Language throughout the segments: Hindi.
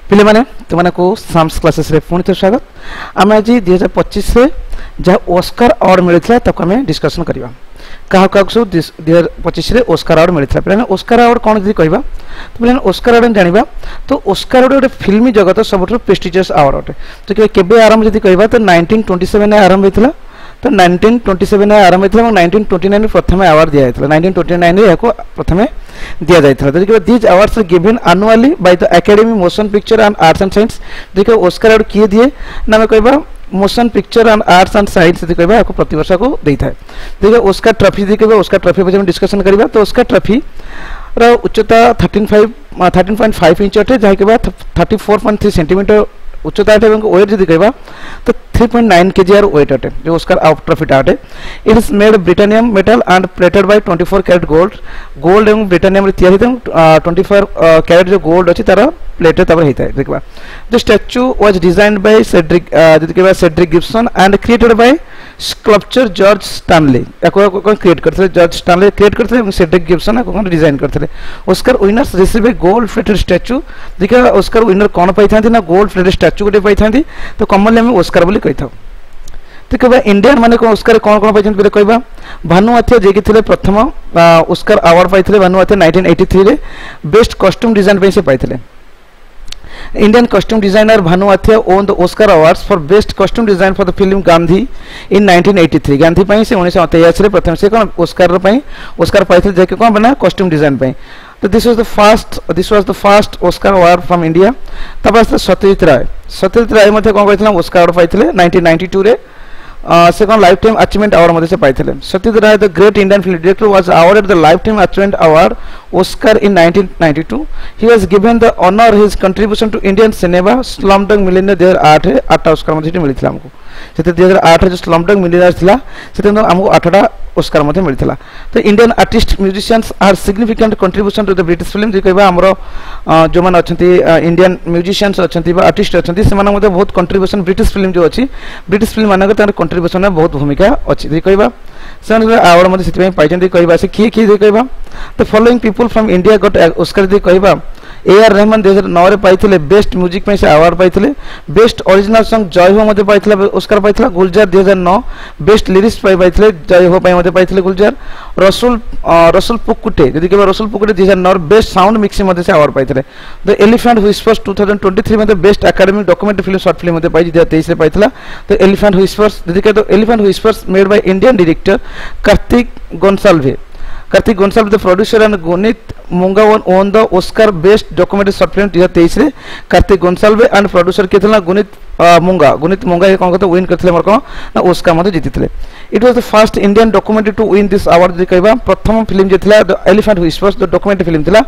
पिले माने तुमको साम्स क्लासेस रे पुणी थे स्वागत। आम आज 2025 रे जहाँ ओस्कार अवार्ड मिलता ताको आम डिस्कसन करवा क्या क्या सब 2025 रे ओस्कार अवार्ड मिलता। पे ओस्कार अवार्ड कौन जी कहवा तो पे ओस्कार अवार्ड जाना तो ओस्कार अवार्ड गोटे फिल्मी जगत सब प्रेस्टिजियस अवार्ड अटे। तो केबे आरंभ जी कहवा तो 1927 आरंभ होता। तो 1927 आरंभ होता और 1929 प्रथम अवार्ड दिया जाता। 1929 या प्रथम दिया जाता। तो देखिए these awards are given annually by the academy motion picture and arts and science. देखिए ओस्कार अवार्ड किए दिए ना मैं कहवा motion picture and arts and science कहवा आपको प्रतिवर्ष को देता है। देखिए ओस्कार ट्रॉफी देखिए ओस्कार ट्रॉफी पर डिस्कसन करवा। तो ओस्कार ट्रॉफी उच्चता 13.5 इंच अटे जहाँ कहवा 34.3 सेंटीमीटर उच्चता अटे और वेट जी कहवा तो 3.9 kg वेट अटे जो ओस्कार आउट ट्रॉफीटा अटे। It is made britannium metal and plated by 24 carat gold और ब्रिटानियम तैयारी 24 कैरेट जो गोल्ड अच्छी तार प्लेटेड तब होता है। देखा the statue was designed by Cedric Gibson and created by sculpture George Stanley. Create करते जॉर्ज स्टानले क्रिएट करते सेड्रिक गिब्सन डिजाइन करते। Oscar winners receive a gold plated statue. देखिए ओस्कार विनर कौन पाई ना गोल्ड प्लेटेड स्टैच्यू गोटे पाई। तो कमनली आम ओस्कार बोली कही था। तो कहवा इंडियन माने ओस्कार कौन कौन पाई कहवा भानुआथिया जे कि प्रथम ओस्कार अवार्ड पाई भानुआथिया 1983 रे बेस्ट कॉस्ट्यूम डिजाइन से पाई। Indian costume designer Bhanu Athia won the Oscar Awards for Best Costume Design for the film Gandhi in 1983. Gandhi पाई से 1983 रे प्रथम से कौन ओस्कार पाई ओस्कार पाई थे जाके कौन बना कॉस्ट्यूम डिजाइन पाई। तो this was the first Oscar award from India। तब आस्ते सत्यजित राय मध्य कौन पाई ओस्कार अवार्ड पाई थे 1992 रे से कौन लाइफ टाइम अचीवमेंट अवार्ड मध्य से पाई थे। Satyajit Ray the great Indian film director was awarded the lifetime achievement award Oscar in 1992। he was given the honor his contribution to Indian cinema Slumdog Millionaire 2008 Oscar मध्य मिलता हमको। से 2008 जो Slumdog Millionaire थिला से हमको 8टा ओस्कार मध्य मिलता। तो Indian artist musicians are significant contribution to the British film जी कहवा हमरो जो मान अछंती इंडियन म्यूजिशियंस अछंती बा आर्टिस्ट अछंती से माने मते बहुत कंट्रीब्यूशन ब्रिटिश फिल्म जो अछि ब्रिटिश फिल्म मानक तार कंट्रीब्यूशन में बहुत भूमिका अछि जी कहवा से अवार्ड मध्य सिति पाइछंती कहवा से किए कहवा the following people from India got Oscar जी कहवा AR रहमान 2009 रे पाइथिले बेस्ट म्यूजिक में से अवार्ड पाइथिले। बेस्ट ओरिजिनल सॉन्ग जय हो मते पाइथिले ओस्कार पाइथिला। गुलजार 2009 बेस्ट लिरिक्स पाइथिले जय हो पाइ मते पाइथिले गुलजार। रसुल पुकुटे यदि केवल रसुल पुकुटे 2009 बेस्ट साउंड मिक्सिंग मते से अवार्ड पाइथिले। द एलिफेंट व्हिस्पर्स 2023 में best academic documentary film short film मते पाइ 2023 रे पाइथिला। तो एलिफेंट व्हिस्पर्स यदि के तो Elephant Whispers made by Indian director Kartiki Gonsalves the producer and Guneet Monga won the Oscar Best Documentary Short Film 2023 रे कार्तिक गोंसाल्वे एंड प्रोड्यूसर के थला गुनित मुंगा कौन कहते विन करथिले मोर कौन ना ओस्कार मते जीतिथिले। It was the first Indian documentary to win this award जे कहबा प्रथम फिल्म जे थिला the Elephant Whispers the documentary film थिला।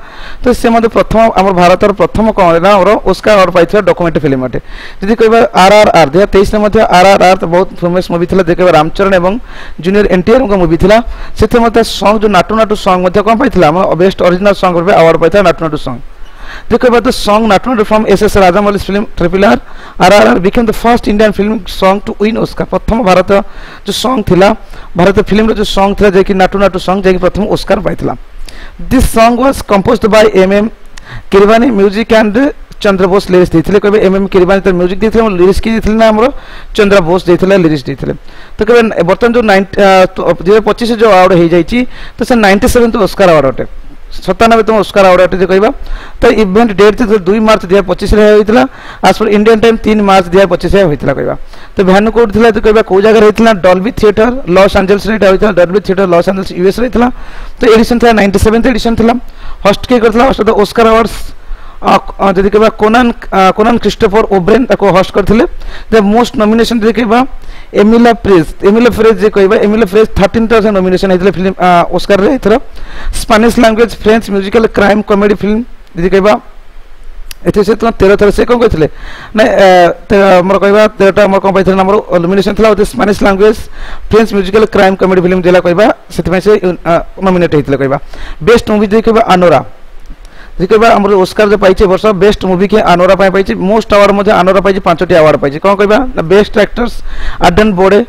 तो से मते प्रथम हमर भारतर प्रथम कौन ना और ओस्कार अवार्ड पाइथिला डॉक्यूमेंट्री फिल्म अटे। जदि कहबा RRR 2023 रे मते RRR तो बहुत फेमस मूवी थिला देखबा रामचरण एवं जूनियर एनटीआर का मूवी थिला। सेते मते सॉन्ग जो नाटू नाटू सॉन्ग मते कौन पाइथिला हम बेस्ट ओरिजिनल सॉन्ग पे अवार्ड पाइथिला नाटू नाटू सॉन्ग। देखो बात song Naatu Naatu from SS Rajamouli's film RRR RRR became the first Indian film song to win Oscar। प्रथम भारत जो सॉन्ग थिला भारत फिल्म रो जो सॉन्ग थिला जे कि नाटू नाटू सॉन्ग जे कि प्रथम ओस्कार पाइथिला। This song was composed by MM Keeravani music and Chandra Bose lyrics देथिले। कहबे MM किरवानी तर म्यूजिक देथिले और लिरिक्स की देथिले ना हमरो चंद्र बोस देथिले लिरिक्स देथिले। तो कहबे बर्तन जो 2025 जो अवार्ड हे जाईची तो से 97 तो ओस्कार अवार्ड अटे 97 ओस्कार अवार्ड अटे कहबा। तो इवेंट डेट 2 मार्च 2025 रे होइतला। आज पर इंडियन टाइम 3 मार्च 2025 रे होइतला कहबा। तो वेन्यू कोड थिला तो कहबा को जगह होइतला डॉल्बी थिएटर लॉस एंजल्स रे होइतला Dolby theatre Los Angeles US रे होइतला। तो एडिशन था 97th एडिशन थिला। होस्ट के करथला होस्ट द ओस्कार अवार्ड्स जदि कहबा कोनान क्रिस्टोफर ओब्रेन ताको होस्ट करथिले। द मोस्ट नॉमिनेशन जदि कहबा एमिला फ्रेज जे कहबा एमिला फ्रेज 13 नॉमिनेशन हेतले फिल्म ओस्कार रे इथरा। Spanish language French musical crime comedy film जदि कहबा एथे से 13 से कौन कहथिले ना मोर कहबा 13टा मोर कौन पाइथिले हमर नॉमिनेशन थिला ओते Spanish language French musical crime comedy film देला कहबा सेते से नॉमिनेट हेतले कहबा। बेस्ट मूवी जे कहबा अनोरा जी कहबा हमर ओस्कार जो पाइछे वर्ष बेस्ट मूवी के अनोरा पाइछे। मोस्ट अवार्ड मजे अनोरा पाइछे 5टी अवार्ड पाइछे। कौन कहबा ना बेस्ट एक्टर्स आडन बोर्डे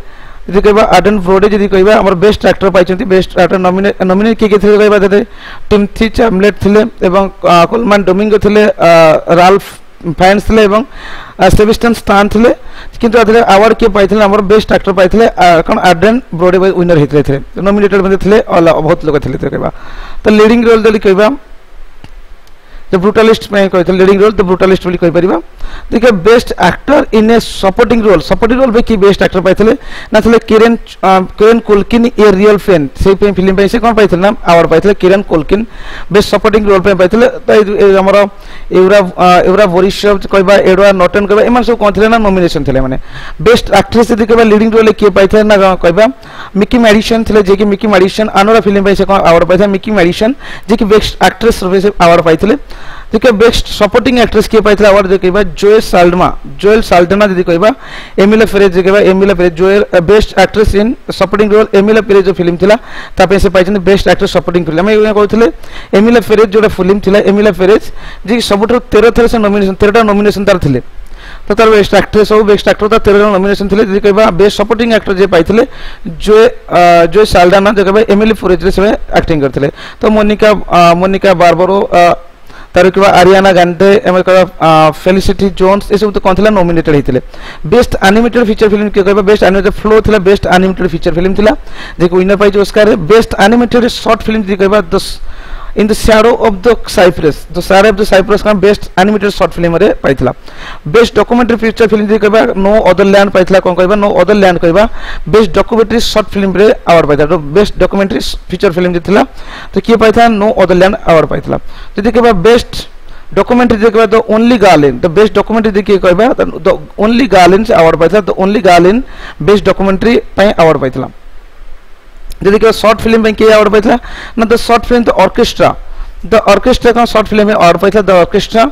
जी कहबा आडन ब्रोडे जी कहबा हमर बेस्ट एक्टर पाइछंती। बेस्ट एक्टर नॉमिनेट के थे कहबा दे टिम्थी चैमलेट थिले एवं कोलमैन डोमिंगो थिले राल्फ फाइन्स थे एवं सेबेस्टियन स्टान थे किंतु आधे अवार्ड किए पाइथिले हमर बेस्ट एक्टर पाइथिले कौन एड्रियन ब्रोडी विनर होते थे नॉमिनेटेड मध्ये थे बहुत लोग थे कहबा तो लीडिंग रोल जदि कहबा द ब्रूटालिस्ट में कहते लीडिंग रोल द ब्रूटालिस्ट बोली कहि परिबा देखिए best actor in a supporting role में कि बेस्ट एक्टर पाइथिले ना थे Kieran Culkin a real pain से फिल्म पे से कोन पाइथिले ना अवार्ड पाइथिले Kieran Culkin best supporting role पे पाइथिले तो हमर एवरा वरिष्ठ कहबा एडवार्ड नॉर्टन कहबा एमन सब कोन थिले ना नॉमिनेशन थिले माने बेस्ट एक्ट्रेस यदि कहबा लीडिंग रोल के पाइथिले ना कहबा मिकी मैडिसन थिले जे कि मिकी मैडिसन अनोरा फिल्म पे से कोन अवार्ड पाइथिले मिकी मैडिसन जे कि बेस्ट एक्ट्रेस रूपे से अवार्ड पाइथिले देखिए बेस्ट सपोर्टिंग एक्ट्रेस किए पाइथिले अवार्ड जे कहबा जोएल साल्डना यदि कहबा एमिला फेरेज जे कहबा एमिला फेरेज जोएल best actress in supporting role Emilia Perez जो फिल्म थिला तापे से पाइछन बेस्ट एक्ट्रेस सपोर्टिंग फिल्म हम कहथिले एमिला फेरेज जोटा फिल्म थिला एमिला फेरेज जे सबठो 13 थर से नॉमिनेशन 13टा नॉमिनेशन तार थिले तो तार बेस्ट एक्ट्रेस और बेस्ट एक्टर 13 नॉमिनेशन थिले जे कहबा बेस्ट सपोर्टिंग एक्टर जे पाइथिले जो साल्डाना जे कहबा एमिली फेरेज रे से एक्टिंग करथिले तो मोनिका बारबरो तार के आरियाना गांडे एम फेलिसिटी जोन्स ये सब तो कौन थिला नॉमिनेटेड होते बेस्ट एनिमेटेड फीचर फिल्म के कहबा बेस्ट एनिमेटेड फ्लो थिला बेस्ट एनिमेटेड फीचर फिल्म थिला जे को विनर पाइज Oscar best animated short film जे कहबा in the shadow of the cypress का बेस्ट एनिमेटेड शॉर्ट फिल्म रे पाइथिला बेस्ट डॉक्यूमेंटरी फीचर फिल्म जे कहबा नो अदर लैंड पाइथिला कोन कहबा नो अदर लैंड कहबा बेस्ट डॉक्यूमेंटरी शॉर्ट फिल्म रे अवार्ड पाइथिला तो बेस्ट डॉक्यूमेंटरी फीचर फिल्म जे थिला तो किए पाइथिला नो अदर लैंड अवार्ड पाइथिला जे कहबा बेस्ट डॉक्यूमेंटरी जे कहबा the only girl in the best documentary जे कहबा द ओनली गर्ल इन से अवार्ड पाइथिला the only girl in best documentary पय अवार्ड पाइथिला जे देखिए शॉर्ट फिल्म में के अवार्ड पाइथिला ना the short film the orchestra का शॉर्ट फिल्म में अवार्ड पाइथिला द ऑर्केस्ट्रा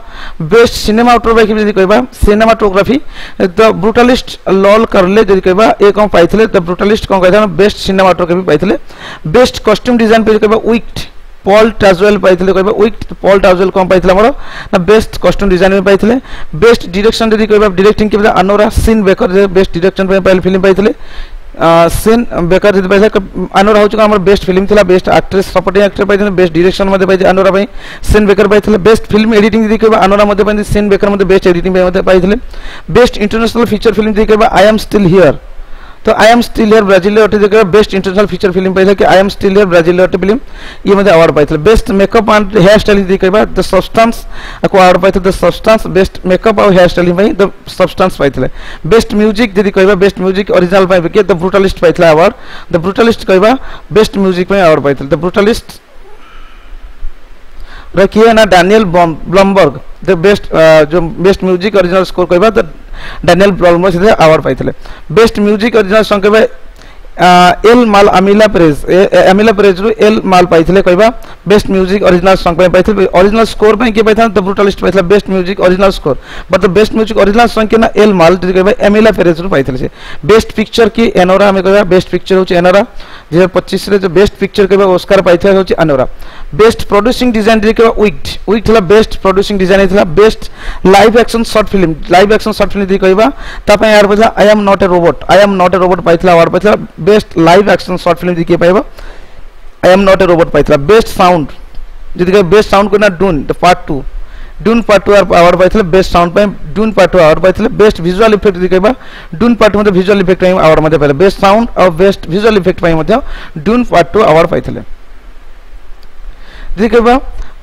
बेस्ट सिनेमाटोग्राफी जे कहबा सिनेमाटोग्राफी द ब्रूटालिस्ट लॉल करले जे कहबा ए कोन पाइथिले द ब्रूटालिस्ट कोन कहता बेस्ट सिनेमाटोग्राफी पाइथिले बेस्ट कॉस्ट्यूम डिजाइन पे कहबा विक्ट पॉल टाजवेल पाइथिले कहबा विक्ट पॉल टाजवेल कोन पाइथिला हमर ना बेस्ट कॉस्ट्यूम डिजाइन में पाइथिले बेस्ट डायरेक्शन जे कहबा डायरेक्टिंग के अनोरा सीन बेकर जे बेस्ट डायरेक्शन पे पहले फिल्म पाइथिले सीन बेकर जे पाइथिले अनोरा होच हमर बेस्ट फिल्म थिला बेस्ट एक्ट्रेस सपोर्टिंग एक्टर पाइथिले बेस्ट डायरेक्शन मध्ये पाइथिले अनोरा भाई सीन बेकर पाइथिले बेस्ट फिल्म एडिटिंग जे कहबा अनोरा मध्ये पाइथिले सीन बेकर मध्ये बेस्ट एडिटिंग मध्ये पाइथिले बेस्ट इंटरनेशनल फीचर फिल्म जे कहबा आई एम स्टिल हियर तो I am still here Brazil अटे जे बेस्ट इंटरनेशनल फीचर फिल्म पाइथिले कि I am still here Brazil अटे फिल्म ये मध्ये अवार्ड पाइथिले best makeup and hair styling जे कहबा द सब्सटेंस को अवार्ड पाइथिले द सब्सटेंस बेस्ट मेकअप और हेयर स्टाइलिंग भाई द सब्सटेंस पाइथिले बेस्ट म्यूजिक जे कहबा बेस्ट म्यूजिक ओरिजिनल पाइ के द ब्रूटालिस्ट पाइथिले अवार्ड द ब्रूटालिस्ट कहबा बेस्ट म्यूजिक में अवार्ड पाइथिले द ब्रूटालिस्ट रखिए ना डैनियल ब्लमबर्ग द बेस्ट जो बेस्ट म्यूजिक ओरिजिनल स्कोर कहबा द डैनियल ब्लमबर्ग से अवार्ड पाइथिले बेस्ट म्यूजिक ओरिजिनल सॉन्ग कहबा एल माल अमिला पेरेज रु एल माल पाइथिले कहबा बेस्ट म्यूजिक ओरिजिनल सॉन्ग पे पाइथिले ओरिजिनल स्कोर पे के पाइथान द ब्रूटालिस्ट पाइथिले best music original score but the best music original song के ना एल माल कहबा एमिला पेरेज रु पाइथिले से बेस्ट पिक्चर की एनोरा में कहबा बेस्ट पिक्चर होची एनोरा जे 25 रे जो बेस्ट पिक्चर कहबा ऑस्कर पाइथिले होची एनोरा बेस्ट प्रोड्यूसिंग विक्ट थिला बेस्ट प्रोड्यूसिंग डिजाइन थिला best live action short film दी कहबा ता पे यार बजला I am not a robot पाइथिला अवार्ड पाइथिला best live action short film दी के पाइबा I am not a robot पाइथिला बेस्ट साउंड जदि के बेस्ट साउंड को ना डून द पार्ट 2 अवार्ड पाइथिले बेस्ट साउंड पे डून पार्ट 2 अवार्ड पाइथिले बेस्ट विजुअल इफेक्ट दी कहबा डून पार्ट 2 मध्ये विजुअल इफेक्ट पे अवार्ड मध्ये पाइले बेस्ट साउंड और बेस्ट विजुअल इफेक्ट पे मध्ये डून पार्ट 2 अवार्ड पाइथिले जी कहबा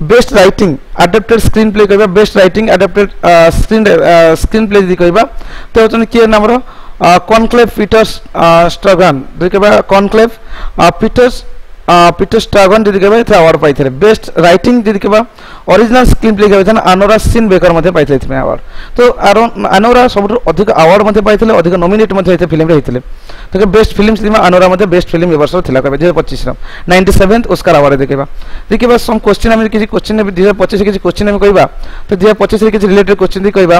best writing adapted screenplay कहबा best writing adapted screenplay दी कहबा तो होतन के नामरो कॉन्क्लेव पीटर्स स्ट्रागन जी कहबा कॉन्क्लेव पीटर स्ट्रागन जी कहबा इथे अवार्ड पाइथिले बेस्ट राइटिंग जी कहबा ओरिजिनल स्क्रीन प्ले कहबा अनोरा सीन बेकर मध्ये पाइथिले इथे अवार्ड तो अनोरा सबटु अधिक अवार्ड मध्ये पाइथिले अधिक नॉमिनेट मध्ये इथे फिल्म रे हिथिले तो बेस्ट फिल्म सिनेमा अनोरा मध्ये बेस्ट फिल्म ए वर्ष थिला कहबा 2025 रो 97th ऑस्कर अवार्ड देखबा सम क्वेश्चन हम किसी क्वेश्चन 2025 किसी क्वेश्चन हम कहबा तो 2025 रे किसी रिलेटेड क्वेश्चन दी कहबा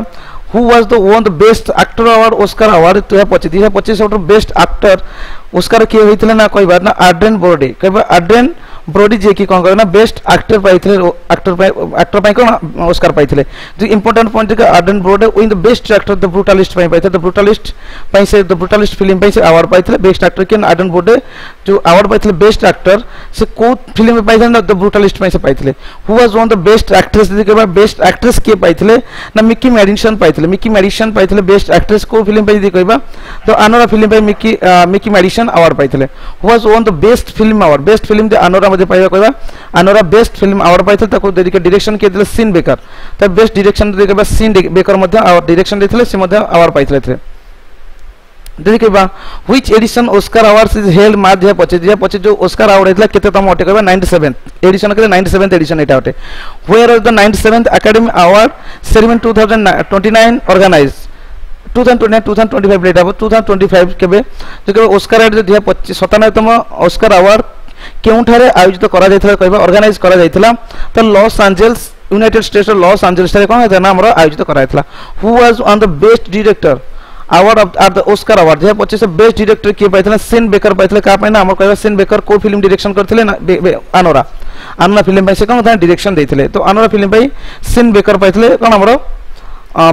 who was the won the best actor award Oscar award 2025 सबटु बेस्ट एक्टर ऑस्कर के होइथिले ना कहबा ना एड्रियन ब्रोडी कहबा एड्रियन ब्रोडी जे की कोन कहना बेस्ट एक्टर पाइथिले एक्टर पाइ कोन ऑस्कर पाइथिले जो इंपोर्टेंट पॉइंट के Adrien Brody win the best actor the Brutalist पाइ पाइथिले द ब्रूटालिस्ट पाइ से द ब्रूटालिस्ट फिल्म पाइ से अवार्ड पाइथिले बेस्ट एक्टर के एड्रियन ब्रोडी जो अवार्ड पाइथिले बेस्ट एक्टर से को फिल्म में पाइथिले ना द ब्रूटलिस्ट में से पाइथिले who was won the best actress देखबा बेस्ट एक्ट्रेस के पाइथिले ना मिकी मेडिसन पाइथिले बेस्ट एक्ट्रेस को फिल्म पे देखबा तो अनोरा फिल्म पे मिकी मेडिसन अवार्ड पाइथिले who was won the best film दे अनोरा मध्ये पाइबा कहबा अनोरा बेस्ट फिल्म अवार्ड पाइथिले ताको देके डायरेक्शन के दिले सीन बेकर त बेस्ट डायरेक्शन देखबा सीन बेकर मध्ये डायरेक्शन देथिले से मध्ये अवार्ड पाइथिले थे देखबा which edition Oscar awards is held March 2025 जो ऑस्कर अवार्ड हेतला केते तम अटे कहबा 97th एडिशन के 97th एडिशन एटा अटे where was the 97th academy award ceremony 2029 organise 2025 date अब 2025 केबे जो ऑस्कर अवार्ड 2097तम ऑस्कर अवार्ड केउठारे आयोजित करा जायथला कहबा ऑर्गेनाइज करा जायथला तो Los Angeles United States Los Angeles रे कोन हेता हमरो आयोजित करा जायथला who was won the best director award of the Oscar award 2025 से बेस्ट डायरेक्टर के पाइथले सीन बेकर पाइथले का पाइना हमर कहबा सीन बेकर को फिल्म डायरेक्शन करथिले ना अनोरा फिल्म पे से कोन डायरेक्शन देथिले तो अनोरा फिल्म पे सीन बेकर पाइथले कोन हमरो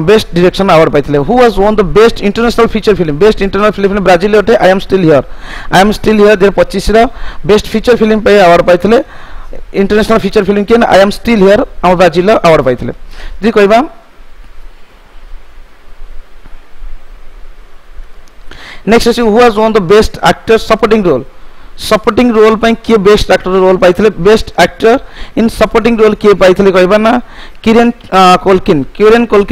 बेस्ट डायरेक्शन अवार्ड पाइथले who was won the best international feature film Brazil अटे आई एम स्टिल हियर 2025 रा बेस्ट फीचर फिल्म पे अवार्ड पाइथले इंटरनेशनल फीचर फिल्म के आई एम स्टिल हियर हम ब्राजिल अवार्ड पाइथले जी कहबा नेक्स्ट अछि who was won the best actor supporting role पई के बेस्ट एक्टर रोल पाइथले बेस्ट एक्टर इन सपोर्टिंग रोल के पाइथले कहबा ना किरण कोल्किन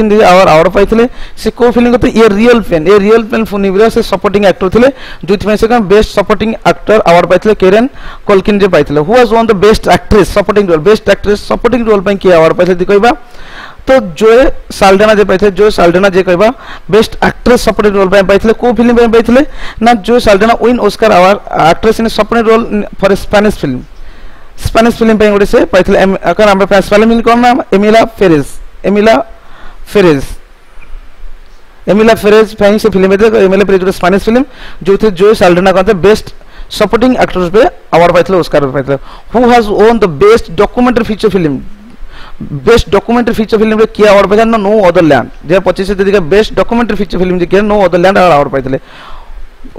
दि अवार्ड पाइथले से को फिल्म को ये रियल पेन फुनिब्रा से सपोर्टिंग एक्टर थिले जुथ में से बेस्ट सपोर्टिंग एक्टर अवार्ड पाइथले किरण कोल्किन जे पाइथले who was won the best actress supporting role पई के अवार्ड पाइथले कहबा तो जोए साल्डेना जे कहबा बेस्ट एक्ट्रेस सपोर्टिंग रोल पे पाइथले को फिल्म पे पाइथले ना Zoe Saldana win Oscar award actress in supporting role for Spanish film पे गोटे से पाइथले अकर हम स्पेनिश फिल्म कोन नाम एमिला फेरेज पे से फिल्म पे एमिला फेरेज स्पेनिश फिल्म जो थे जोए साल्डेना कहते बेस्ट सपोर्टिंग एक्ट्रेस पे अवार्ड पाइथले ऑस्कर पाइथले who has won the best documentary feature film रे किया अवार्ड पाइथले नो अदर लैंड 2025 से देखा बेस्ट डॉक्यूमेंटरी फीचर फिल्म जे किया नो अदर लैंड अवार्ड पाइथले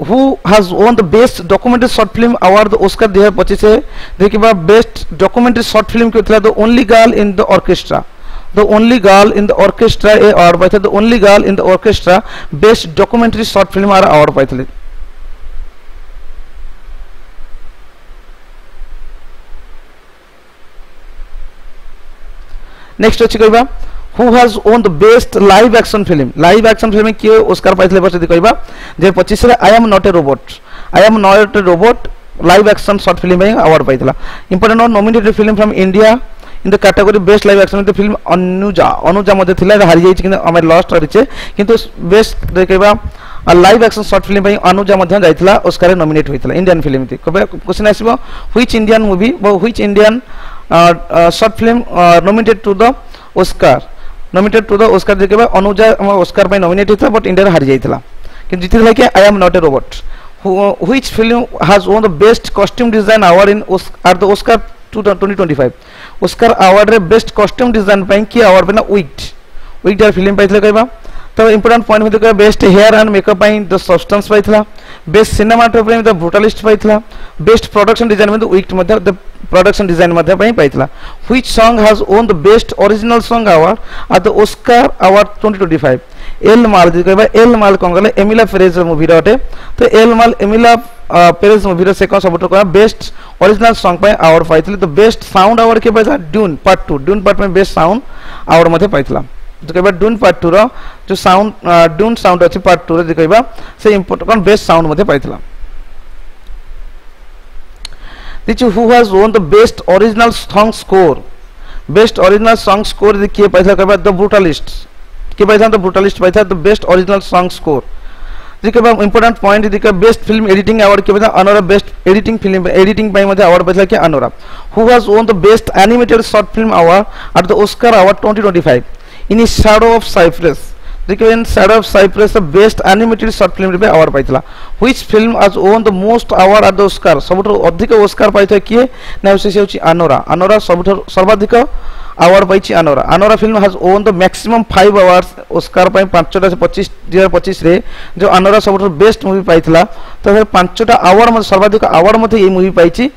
who has won the best documentary short film award the Oscar 2025 से देखिबा बेस्ट डॉक्यूमेंटरी शॉर्ट फिल्म के थला the only girl in the orchestra ए award पाइथले the only girl in the orchestra best documentary short film आर अवार्ड पाइथले नेक्स्ट अछि कहबा who has won the best live action film के ऑस्कर पाइथले बस यदि कहबा जे 25 रे I am not a robot live action short film में अवार्ड पाइथला इंपोर्टेंट और nominated film from India in the category best live action film Anuja मध्ये थिला हारि जाई कि हम लॉस्ट करिचे किंतु बेस्ट देखबा लाइव एक्शन शॉर्ट फिल्म में अनुजा मध्ये जाइथला ऑस्कर रे नॉमिनेट होइथला इंडियन फिल्म थी कहबा क्वेश्चन आसीबो which Indian short film nominated to the Oscar देखबा अनुजा ऑस्कर पे नॉमिनेट हिता बट इंडिया हारि जाइथला कि जितिला कि I am not a robot which film has won the best costume design award in the Oscar 2025 Oscar award रे बेस्ट कॉस्ट्यूम डिजाइन पे कि अवार्ड पे ना विक्टर फिल्म पाइथले कहबा तो इंपोर्टेंट पॉइंट में तो बेस्ट हेयर एंड मेकअप पाई द सब्सटेंस पाइथला बेस्ट सिनेमाटोग्राफी में द ब्रूटलिस्ट पाइथला बेस्ट प्रोडक्शन डिजाइन में द विक्ट मध्ये द प्रोडक्शन डिजाइन मध्ये पाइथला which song has won the best original song award at the Oscar award 2025 El Mal कहबा एल माल कोन गले एमिला फेरेज मूवी रटे तो एल माल एमिला पेरेज मूवी रे से कोन सबट को बेस्ट ओरिजिनल सॉन्ग पे अवार्ड पाइथले तो बेस्ट साउंड अवार्ड के पाइथला ड्यून पार्ट में बेस्ट साउंड अवार्ड मध्ये पाइथला जो कहबा ड्यून पार्ट 2 रो जो साउंड ड्यून साउंड अछि पार्ट 2 रे जे कहबा से इंपोर्टेंट कोन बेस्ट साउंड मध्ये पाइथला this who has won the best original song score दे के पाइथला कहबा द ब्रूटलिस्ट के पाइथला द ब्रूटलिस्ट पाइथला the best original song score जे कहबा important point the best film editing award के पाइथला अनोरा बेस्ट एडिटिंग पाई मध्ये अवार्ड पाइथला के Anora who has won the best animated short film award at the Oscar award 2025 in shadow of cypress देखिए इन shadow of cypress best animated short film रे अवार्ड पाइथला which film has won the most award at the Oscar सबठ अधिक ऑस्कर पाइथला किए ना से होची अनोरा सर्वाधिक award पाइछि Anora Anora film has won the maximum 5 awards Oscar पई 5टा से 25 2025 रे जो अनोरा सबटो बेस्ट मूवी पाइथिला तो 5टा अवार्ड में सर्वाधिक अवार्ड मते ए मूवी पाइछि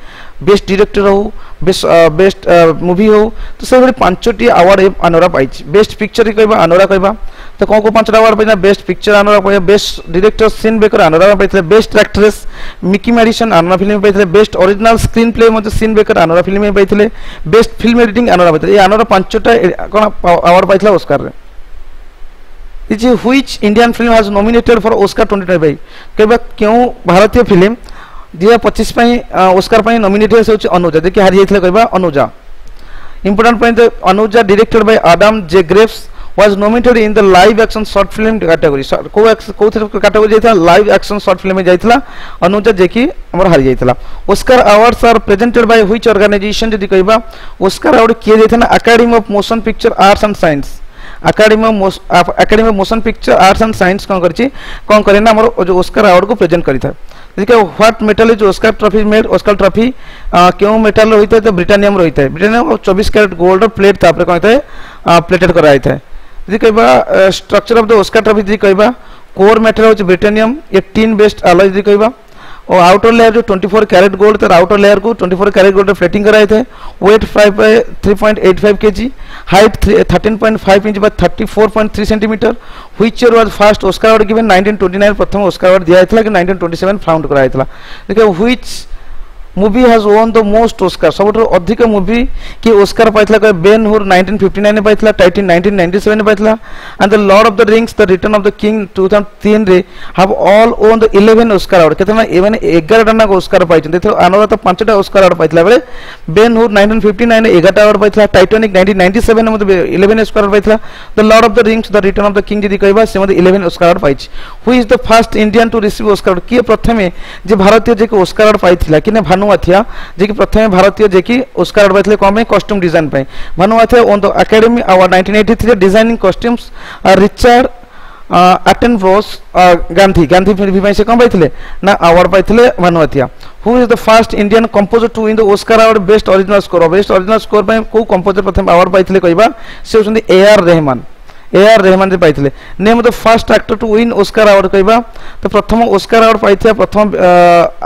बेस्ट डायरेक्टर हो बेस्ट मूवी हो तो से 5टी अवार्ड अनोरा पाइछि बेस्ट पिक्चर कहबा अनोरा कहबा तो कौन को 5टा अवार्ड पाइना बेस्ट पिक्चर अनोरा पाइया best director Sean Baker Anora पाइथिले best actress Mikey Madison Anora film में पाइथिले बेस्ट ओरिजिनल स्क्रीन प्ले मते सीन बेकर अनोरा फिल्म में पाइथिले बेस्ट फिल्म एडिटिंग अनोरा पाइथिले ए अनोरा 5टा कोन अवार्ड पाइथिला ऑस्कर रे is which Indian film has nominated for Oscar 2025 केबा क्यों भारतीय फिल्म 2025 पई ऑस्कर पई नॉमिनेटेड होछि अनुजा देखि हारि जाइथिले कहबा Anuja important point Anuja directed by Adam J Graves was nominated in the live action short film category को कैटेगरी जाइथा लाइव एक्शन शॉर्ट फिल्म में जाइथला अनुजा जेकी हमर हारि जाइथला Oscar awards are presented by which organisation जदि कहबा ऑस्कर अवार्ड किए जाइथना Academy of Motion Picture Arts and Science Academy of Motion Picture Arts and Science कोन करे ना हमर जो ऑस्कर अवार्ड को प्रेजेंट करिथा देखिए what metal is Oscar trophy made Oscar trophy क्यों मेटल होइता है तो ब्रिटानियम रहिता है ब्रिटानियम 24 कैरेट गोल्ड प्लेट तापर कहता है प्लेटेड करा जाता है जी कहबा structure of the Oscar trophy जी कहबा कोर मेटल होच ब्रिटानियम 18 बेस्ट अलॉय जी कहबा और आउटर लेयर जो 24 कैरेट गोल्ड तर आउटर लेयर को 24 कैरेट गोल्ड फ्लेटिंग कराए थे weight 3.85 KG height 13.5 inch by 34.3 centimetre which year was first Oscar award given 1929 प्रथम ऑस्कर अवार्ड दिया था कि 1927 फाउंड कराया था देखिए which movie has won the most Oscar सबटो अधिक मूवी कि ऑस्कर पाइथला का बेन हुर 1959 ने पाइथला टाइटन 1997 ने पाइथला and the Lord of the Rings the Return of the King 2003 रे have all won the 11 Oscar award केतना एवने 11 टा ऑस्कर पाइछन तो अनोरा तो 5टा ऑस्कर अवार्ड पाइथला बेले बेन हुर 1959 ने 11टा अवार्ड पाइथला टाइटैनिक 1997 ने मते 11 ऑस्कर अवार्ड पाइथला the Lord of the Rings the Return of the King जदी कहबा से मते 11 ऑस्कर अवार्ड पाइछ who is the first Indian to receive Oscar कि प्रथमे जे भारतीय जे को ऑस्कर अवार्ड पाइथिला कि ने भानुआथिया जे कि प्रथमे भारतीय जे कि ऑस्कर अवार्ड पाइथिले कोमे कॉस्ट्यूम डिजाइन पे Bhanu Athaiya won the Academy Award 1983 designing costumes Richard Attenborough Gandhi film पे से कोन पाइथिले ना अवार्ड पाइथिले Bhanu Athaiya who is the first Indian composer to win the Oscar award best original score पे को कंपोजर प्रथम अवार्ड पाइथिले कहबा से होसंदी ए आर रहमान जे पाइथिले name the first actor to win Oscar award कहबा तो प्रथम ऑस्कर अवार्ड पाइथिया प्रथम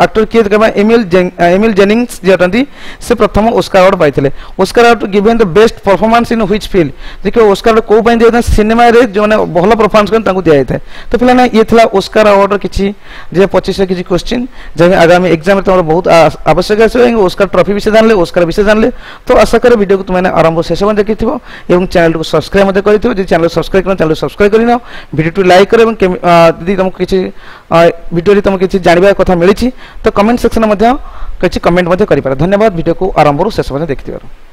एक्टर किए कहबा एमिल जेनिंग्स जे अटंती से प्रथम ऑस्कर अवार्ड पाइथिले Oscar award given the best performance in which field देखो ऑस्कर को पई जे सिनेमा रे जो ने बहुत परफॉर्मेंस करन ताकू दिया जाय तो फिलहाल ये थला ऑस्कर अवार्ड किछि जे 25 किछि क्वेश्चन जे आगामी एग्जाम में तमरो बहुत आवश्यक है ऑस्कर ट्रॉफी विषय जानले ऑस्कर विषय जानले तो आशा करे वीडियो को तुमने आरंभ शेष में देखिथिबो एवं चैनल को सब्सक्राइब मते करिथिबो जे चैनल सब्सक्राइब करना वीडियो टू लाइक कर यदि तुमको किसी वीडियो तुमको किसी जानवर कथा मिली तो कमेंट सेक्शन में किसी कमेंट कर धन्यवाद वीडियो को आरंभ शेष देखिथिबार।